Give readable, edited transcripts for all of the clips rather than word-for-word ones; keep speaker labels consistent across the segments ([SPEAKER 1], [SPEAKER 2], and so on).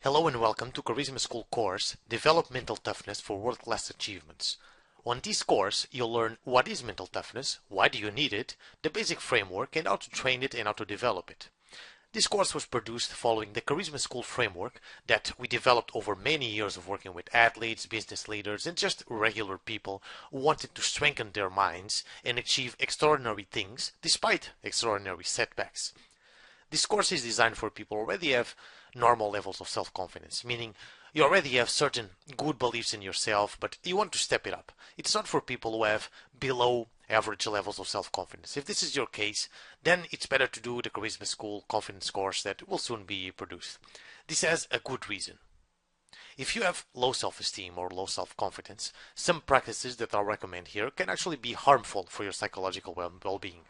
[SPEAKER 1] Hello and welcome to Charisma School course, Develop Mental Toughness for World-Class Achievements. On this course, you'll learn what is mental toughness, why do you need it, the basic framework, and how to train it and how to develop it. This course was produced following the Charisma School framework that we developed over many years of working with athletes, business leaders, and just regular people who wanted to strengthen their minds and achieve extraordinary things despite extraordinary setbacks. This course is designed for people who already have normal levels of self-confidence, meaning you already have certain good beliefs in yourself, but you want to step it up. It's not for people who have below average levels of self-confidence. If this is your case, then it's better to do the Charisma School confidence course that will soon be produced. This has a good reason. If you have low self-esteem or low self-confidence, some practices that I'll recommend here can actually be harmful for your psychological well-being.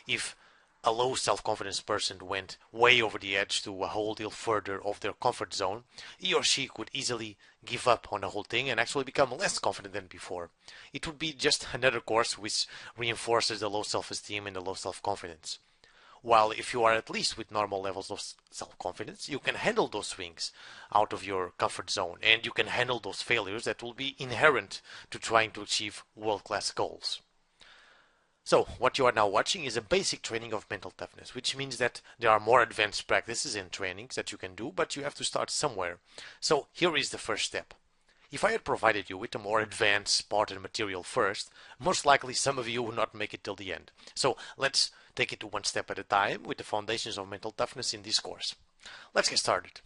[SPEAKER 1] If a low self-confidence person went way over the edge to a whole deal further of their comfort zone, he or she could easily give up on the whole thing and actually become less confident than before. It would be just another course which reinforces the low self-esteem and the low self-confidence. While if you are at least with normal levels of self-confidence, you can handle those swings out of your comfort zone and you can handle those failures that will be inherent to trying to achieve world-class goals. So, what you are now watching is a basic training of mental toughness, which means that there are more advanced practices and trainings that you can do, but you have to start somewhere. So, here is the first step. If I had provided you with a more advanced part and material first, most likely some of you would not make it till the end. So, let's take it one step at a time with the foundations of mental toughness in this course. Let's get started.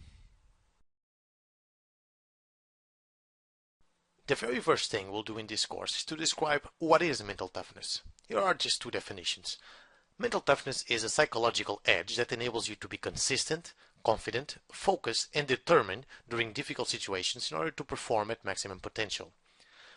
[SPEAKER 1] The very first thing we'll do in this course is to describe what is mental toughness. Here are just two definitions. Mental toughness is a psychological edge that enables you to be consistent, confident, focused, and determined during difficult situations in order to perform at maximum potential.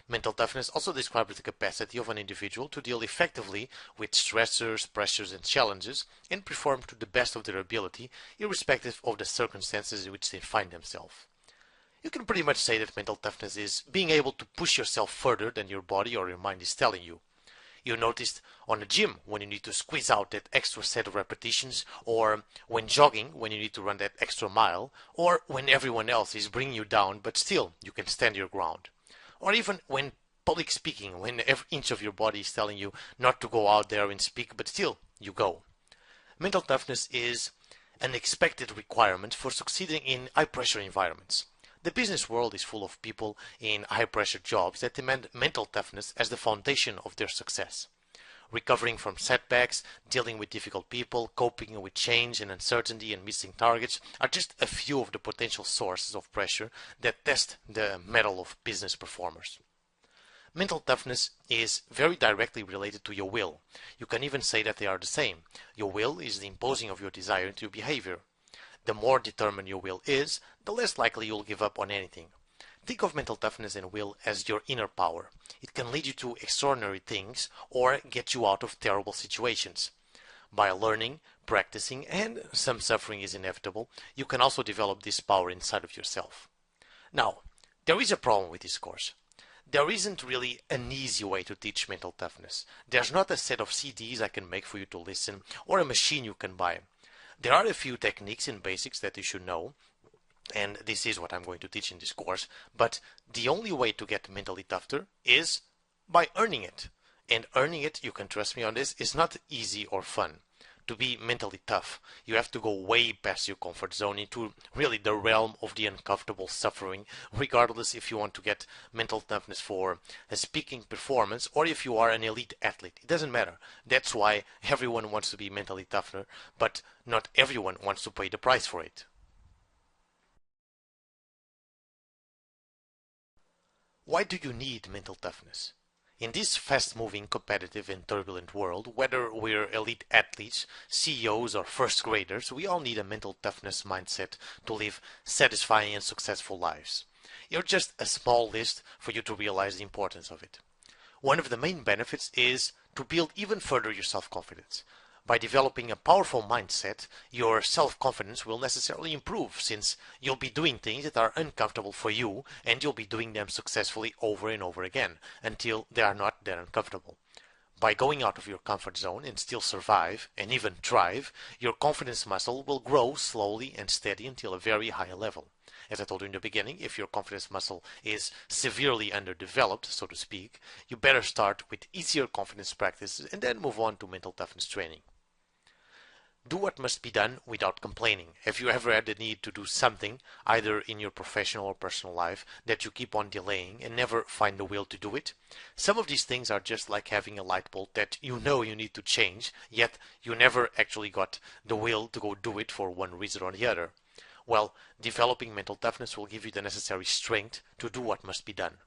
[SPEAKER 1] Mental toughness also describes the capacity of an individual to deal effectively with stressors, pressures, and challenges and perform to the best of their ability, irrespective of the circumstances in which they find themselves. You can pretty much say that mental toughness is being able to push yourself further than your body or your mind is telling you. You noticed on the gym when you need to squeeze out that extra set of repetitions, or when jogging when you need to run that extra mile, or when everyone else is bringing you down but still you can stand your ground. Or even when public speaking, when every inch of your body is telling you not to go out there and speak but still you go. Mental toughness is an expected requirement for succeeding in high pressure environments. The business world is full of people in high-pressure jobs that demand mental toughness as the foundation of their success. Recovering from setbacks, dealing with difficult people, coping with change and uncertainty and missing targets are just a few of the potential sources of pressure that test the mettle of business performers. Mental toughness is very directly related to your will. You can even say that they are the same. Your will is the imposing of your desire into your behavior. The more determined your will is, the less likely you'll give up on anything. Think of mental toughness and will as your inner power. It can lead you to extraordinary things or get you out of terrible situations. By learning, practicing, and some suffering is inevitable, you can also develop this power inside of yourself. Now, there is a problem with this course. There isn't really an easy way to teach mental toughness. There's not a set of CDs I can make for you to listen or a machine you can buy. There are a few techniques and basics that you should know, and this is what I'm going to teach in this course, but the only way to get mentally tougher is by earning it. And earning it, you can trust me on this, is not easy or fun. To be mentally tough, you have to go way past your comfort zone into really the realm of the uncomfortable suffering, regardless if you want to get mental toughness for a speaking performance or if you are an elite athlete. It doesn't matter. That's why everyone wants to be mentally tougher, but not everyone wants to pay the price for it. Why do you need mental toughness? In this fast-moving, competitive, and turbulent world, whether we're elite athletes, CEOs, or first graders, we all need a mental toughness mindset to live satisfying and successful lives. Here's just a small list for you to realize the importance of it. One of the main benefits is to build even further your self-confidence. By developing a powerful mindset, your self-confidence will necessarily improve since you'll be doing things that are uncomfortable for you and you'll be doing them successfully over and over again until they are not that uncomfortable. By going out of your comfort zone and still survive and even thrive, your confidence muscle will grow slowly and steady until a very high level. As I told you in the beginning, if your confidence muscle is severely underdeveloped, so to speak, you better start with easier confidence practices and then move on to mental toughness training. Do what must be done without complaining. Have you ever had the need to do something, either in your professional or personal life, that you keep on delaying and never find the will to do it? Some of these things are just like having a light bulb that you know you need to change, yet you never actually got the will to go do it for one reason or the other. Well, developing mental toughness will give you the necessary strength to do what must be done.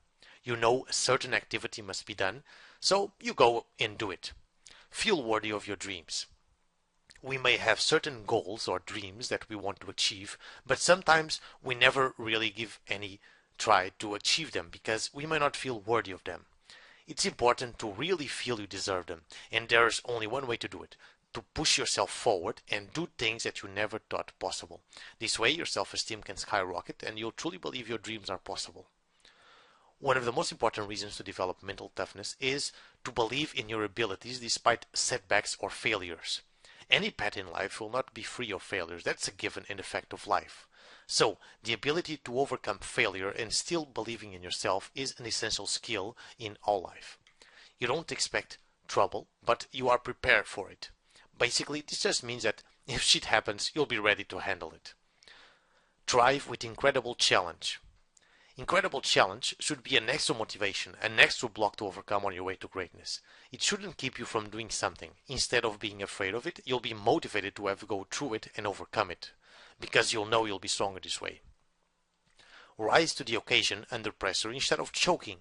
[SPEAKER 1] You know a certain activity must be done, so you go and do it. Feel worthy of your dreams. We may have certain goals or dreams that we want to achieve, but sometimes we never really give any try to achieve them because we may not feel worthy of them. It's important to really feel you deserve them, and there's only one way to do it: to push yourself forward and do things that you never thought possible. This way your self-esteem can skyrocket and you'll truly believe your dreams are possible. One of the most important reasons to develop mental toughness is to believe in your abilities despite setbacks or failures. Any path in life will not be free of failures. That's a given in the fact of life. So, the ability to overcome failure and still believing in yourself is an essential skill in all life. You don't expect trouble, but you are prepared for it. Basically, this just means that if shit happens, you'll be ready to handle it. Thrive with incredible challenge. Incredible challenge should be an extra motivation, an extra block to overcome on your way to greatness. It shouldn't keep you from doing something. Instead of being afraid of it, you'll be motivated to have to go through it and overcome it, because you'll know you'll be stronger this way. Rise to the occasion under pressure instead of choking.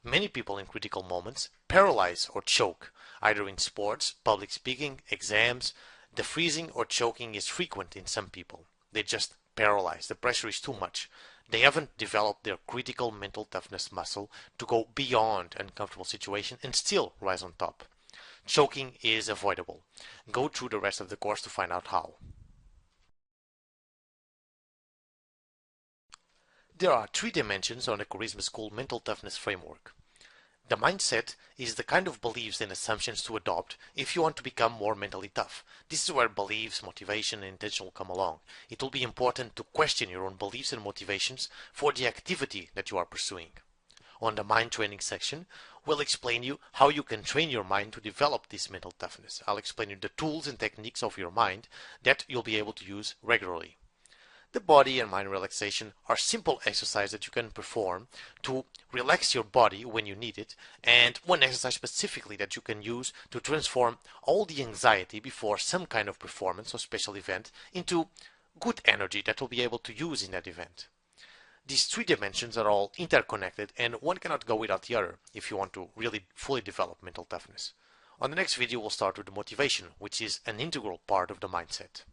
[SPEAKER 1] Many people in critical moments paralyze or choke, either in sports, public speaking, exams. The freezing or choking is frequent in some people. They just paralyze. The pressure is too much. They haven't developed their critical mental toughness muscle to go beyond uncomfortable situations and still rise on top. Choking is avoidable. Go through the rest of the course to find out how. There are 3 dimensions on the Charisma School mental toughness framework. The mindset is the kind of beliefs and assumptions to adopt if you want to become more mentally tough. This is where beliefs, motivation, and intention will come along. It will be important to question your own beliefs and motivations for the activity that you are pursuing. On the mind training section, we'll explain you how you can train your mind to develop this mental toughness. I'll explain you the tools and techniques of your mind that you'll be able to use regularly. The body and mind relaxation are simple exercises that you can perform to relax your body when you need it, and one exercise specifically that you can use to transform all the anxiety before some kind of performance or special event into good energy that you'll be able to use in that event. These 3 dimensions are all interconnected and one cannot go without the other if you want to really fully develop mental toughness. On the next video we'll start with the motivation, which is an integral part of the mindset.